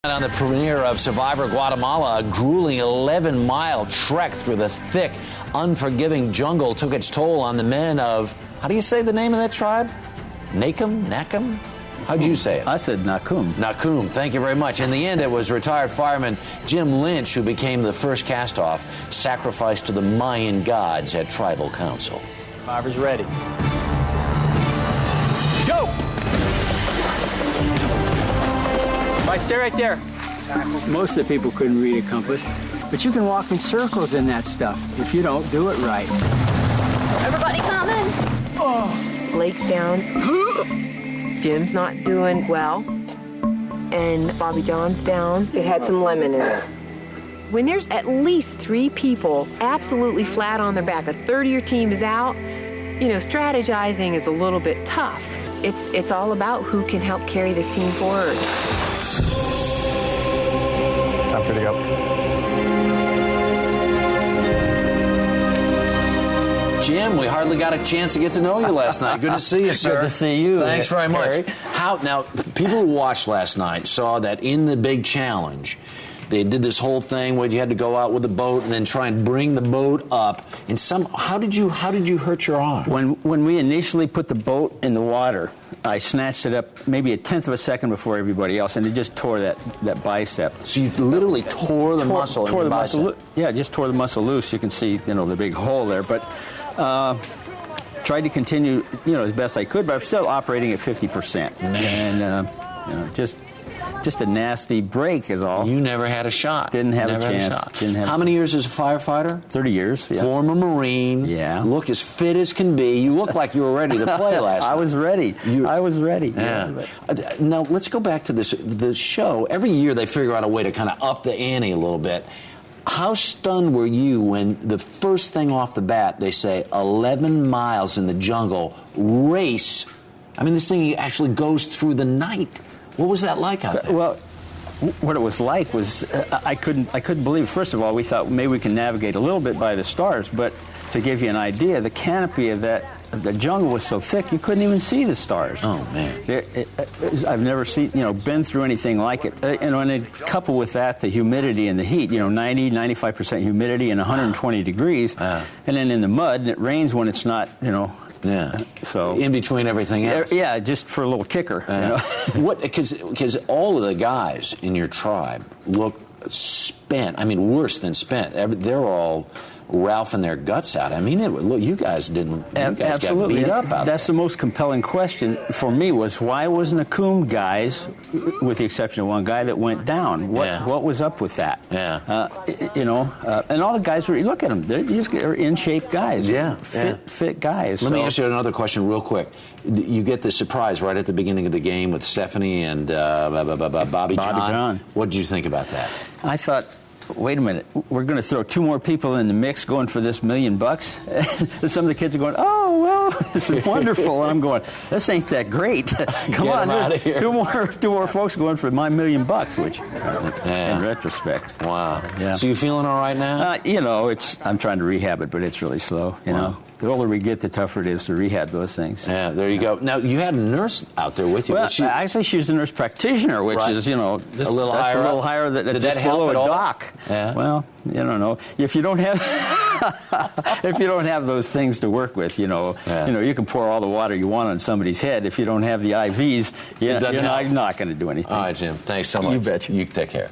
On the premiere of Survivor Guatemala, a grueling 11-mile trek through the thick, unforgiving jungle took its toll on the men of, how do you say the name of that tribe? Nakum? How'd you say it? I said Nakum. Nakum, thank you very much. In the end, it was retired fireman Jim Lynch who became the first castoff, sacrificed to the Mayan gods at tribal council. Survivor's ready. Go! Right, stay right there. Most of the people couldn't read a compass, but you can walk in circles in that stuff if you don't do it right. Everybody coming? Oh. Blake's down. Jim's not doing well. And Bobby John's down. It had some lemon in it. When there's at least 3 people absolutely flat on their back, a third of your team is out, you know, strategizing is a little bit tough. It's all about who can help carry this team forward. Time for you to go. Jim, we hardly got a chance to get to know you last night. Good to see you, sir. Good to see you. Thanks very much. Harry. Now, people who watched last night saw that in the big challenge, they did this whole thing where you had to go out with a boat and then try and bring the boat up. And how did you hurt your arm? When we initially put the boat in the water, I snatched it up maybe a tenth of a second before everybody else, and it just tore that bicep. So you literally tore the muscle in the bicep? Yeah, just tore the muscle loose. You can see, the big hole there. But tried to continue, as best I could, but I'm still operating at 50%. And, just a nasty break is all. You never had a shot. Didn't have a chance. How many years as a firefighter? 30 years. Yeah. Former Marine. Yeah. Look as fit as can be. You look like you were ready to play last night. I was ready. I was ready. Yeah. Now, let's go back to the show. Every year they figure out a way to kind of up the ante a little bit. How stunned were you when the first thing off the bat they say 11 miles in the jungle, race? I mean, this thing actually goes through the night. What was that like out there? Well, what it was like was I couldn't believe. First of all, we thought maybe we can navigate a little bit by the stars, but to give you an idea, the canopy of the jungle was so thick you couldn't even see the stars. Oh man! I've never seen been through anything like it. And it, coupled with that, the humidity and the heat. 95% humidity and 120 degrees, and then in the mud, and it rains when it's not. Yeah. So in between everything else. Yeah, just for a little kicker. What? Because all of the guys in your tribe look spent. I mean, worse than spent. They're all ralphing their guts out. I mean, you guys didn't. You guys got beat up out there. That's the most compelling question for me was why wasn't Nakum guys, with the exception of one guy, that went down? What was up with that? Yeah. And all the guys were. Look at them. They're in shape guys. Yeah. Fit guys. Let me ask you another question real quick. You get the surprise right at the beginning of the game with Stephanie and Bobby John. What did you think about that? I thought, wait a minute, we're going to throw 2 more people in the mix going for this $1 million? And some of the kids are going, oh, well, this is wonderful. And I'm going, this ain't that great. Come on, out of here. Two more folks going for my $1 million, which, in retrospect. Wow. Yeah. So you feeling all right now? I'm trying to rehab it, but it's really slow, you know. The older we get, the tougher it is to rehab those things. Yeah, there you go. Now, you had a nurse out there with you. Well, actually, she was a nurse practitioner, which is, just a little higher. A little higher than Did that help at all? Doc. Yeah. Well, you don't know. If you don't have those things to work with, you can pour all the water you want on somebody's head. If you don't have the IVs, you're not going to do anything. All right, Jim. Thanks so much. You betcha. You take care.